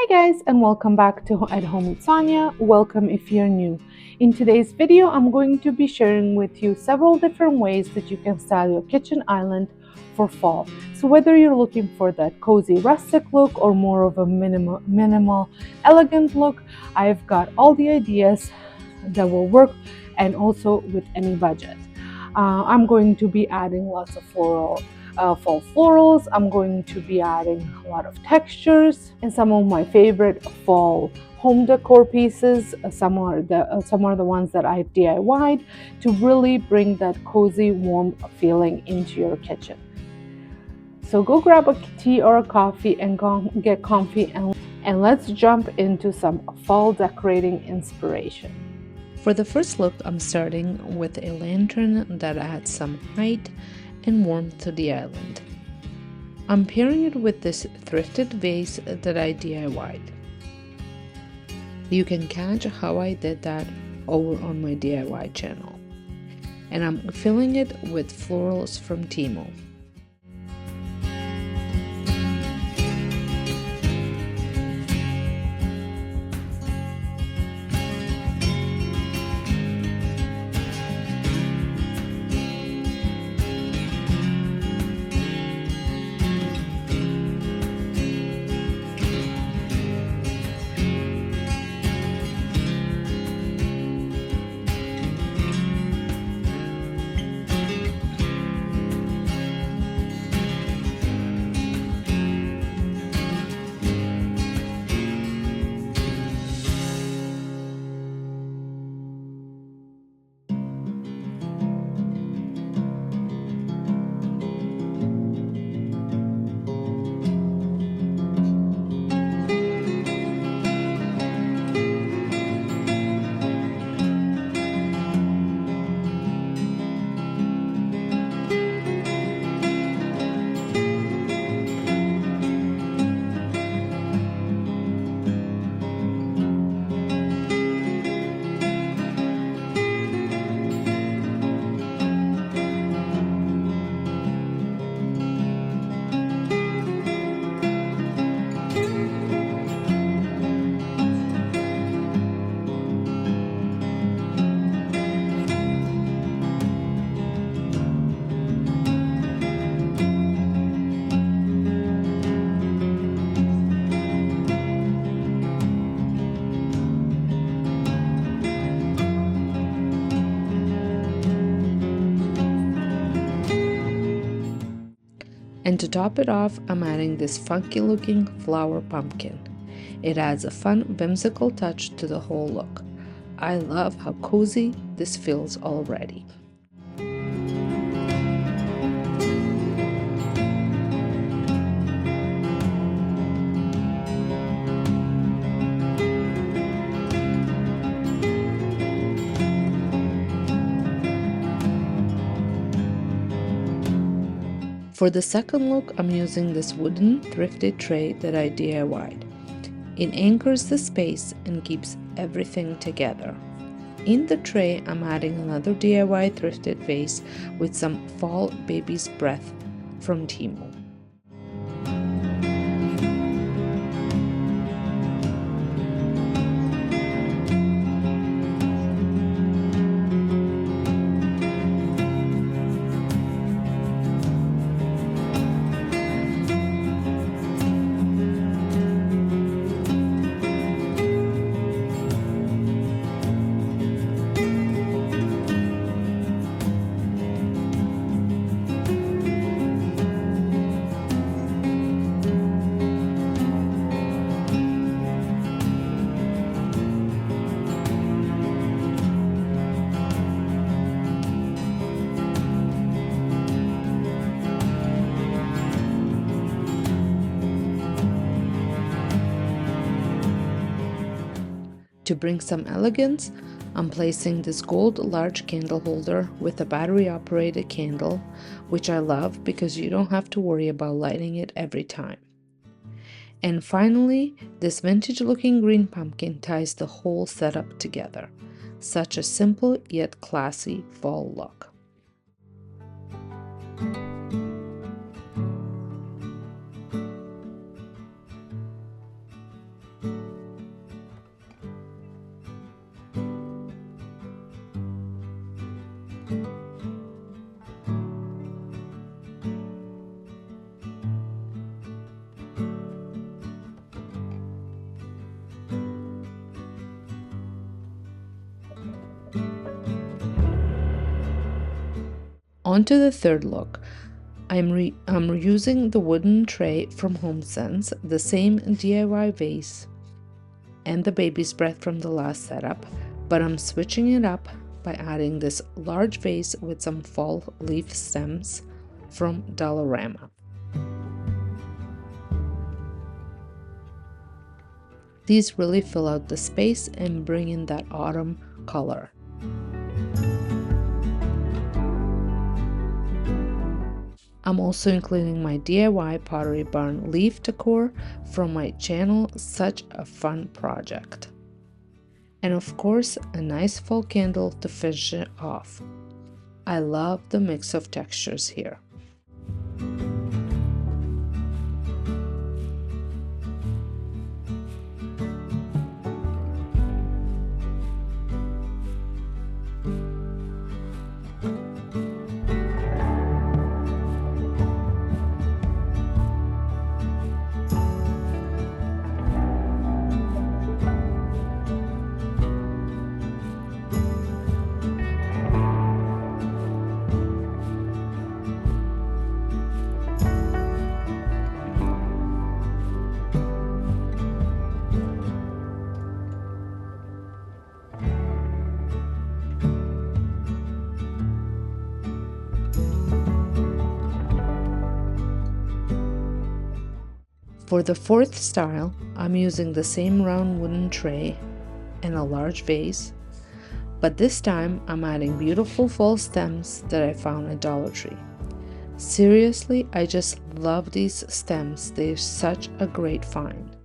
guys, and welcome back to At Home with Sonja. Welcome if you're new. In today's video, I'm going to be sharing with you several different ways that you can style your kitchen island for fall. So whether you're looking for that cozy rustic look or more of a minimal elegant look, I've got all the ideas that will work and also with any budget. I'm going to be adding lots of fall florals. I'm going to be adding a lot of textures and some of my favorite fall home decor pieces. Some are the ones that I've DIY'd to really bring that cozy, warm feeling into your kitchen. So go grab a tea or a coffee and go get comfy and let's jump into some fall decorating inspiration. For the first look, I'm starting with a lantern that adds some height and warmth to the island. I'm pairing it with this thrifted vase that I DIY'd. You can catch how I did that over on my DIY channel. And I'm filling it with florals from Temu. And to top it off, I'm adding this funky looking flower pumpkin. It adds a fun, whimsical touch to the whole look. I love how cozy this feels already. For the second look, I'm using this wooden thrifted tray that I DIY'd. It anchors the space and keeps everything together. In the tray, I'm adding another DIY thrifted vase with some fall baby's breath from Temu. To bring some elegance, I'm placing this gold large candle holder with a battery operated candle, which I love because you don't have to worry about lighting it every time. And finally, this vintage looking green pumpkin ties the whole setup together. Such a simple yet classy fall look. On to the third look. I'm reusing the wooden tray from HomeSense, the same DIY vase and the baby's breath from the last setup, but I'm switching it up by adding this large vase with some fall leaf stems from Dollarama. These really fill out the space and bring in that autumn color. I'm also including my DIY Pottery Barn leaf decor from my channel, such a fun project. And of course, a nice fall candle to finish it off. I love the mix of textures here. For the fourth style, I'm using the same round wooden tray and a large vase, but this time I'm adding beautiful fall stems that I found at Dollar Tree. Seriously, I just love these stems. They're such a great find.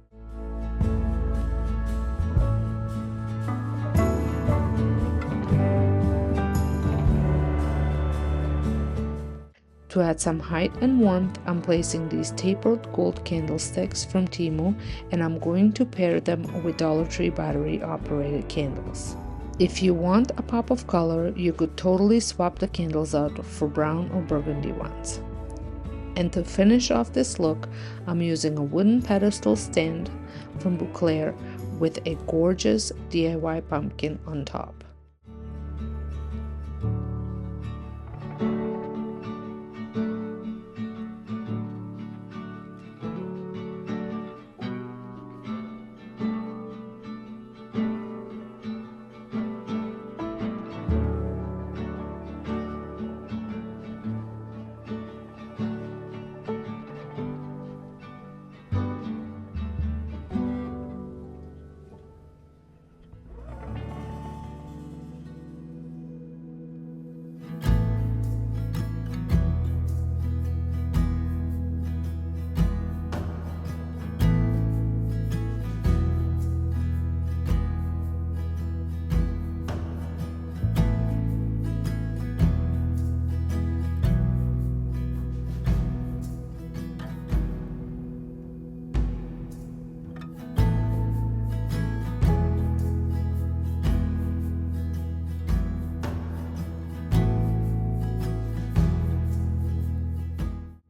To add some height and warmth, I'm placing these tapered gold candlesticks from Temu, and I'm going to pair them with Dollar Tree battery operated candles. If you want a pop of color, you could totally swap the candles out for brown or burgundy ones. And to finish off this look, I'm using a wooden pedestal stand from Bouclair with a gorgeous DIY pumpkin on top.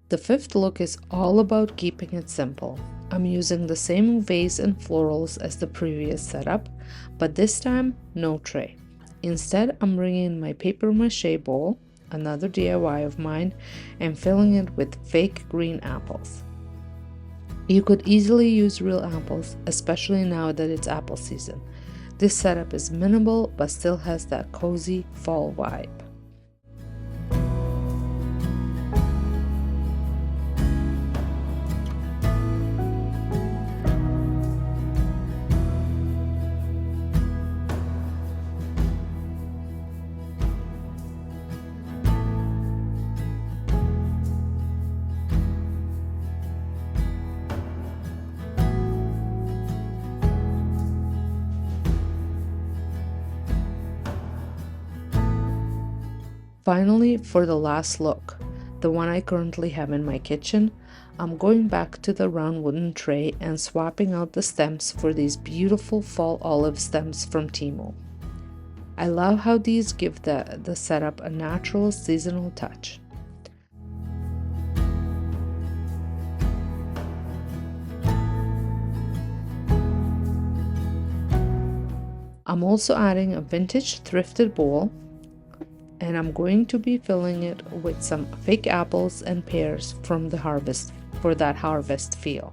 The fifth look is all about keeping it simple. I'm using the same vase and florals as the previous setup, but this time no tray. Instead, I'm bringing in my paper mache bowl, another DIY of mine, and filling it with fake green apples. You could easily use real apples, especially now that it's apple season. This setup is minimal but still has that cozy fall vibe. Finally, for the last look, the one I currently have in my kitchen, I'm going back to the round wooden tray and swapping out the stems for these beautiful fall olive stems from Temu. I love how these give the setup a natural seasonal touch. I'm also adding a vintage thrifted bowl and I'm going to be filling it with some fake apples and pears from the harvest for that harvest feel.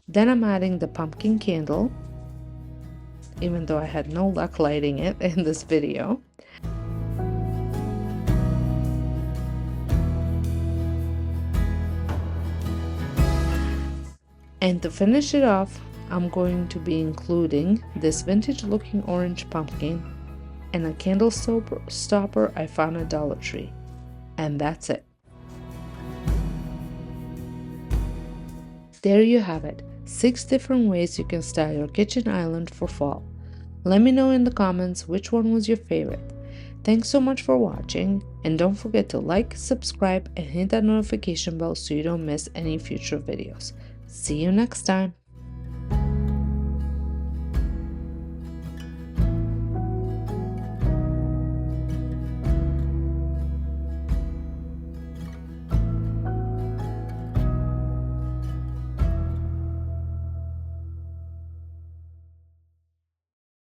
Then I'm adding the pumpkin candle, even though I had no luck lighting it in this video. And to finish it off, I'm going to be including this vintage looking orange pumpkin and a candle stopper I found at Dollar Tree. And that's it. There you have it, 6 different ways you can style your kitchen island for fall. Let me know in the comments which one was your favorite. Thanks so much for watching, and don't forget to like, subscribe, and hit that notification bell so you don't miss any future videos. See you next time.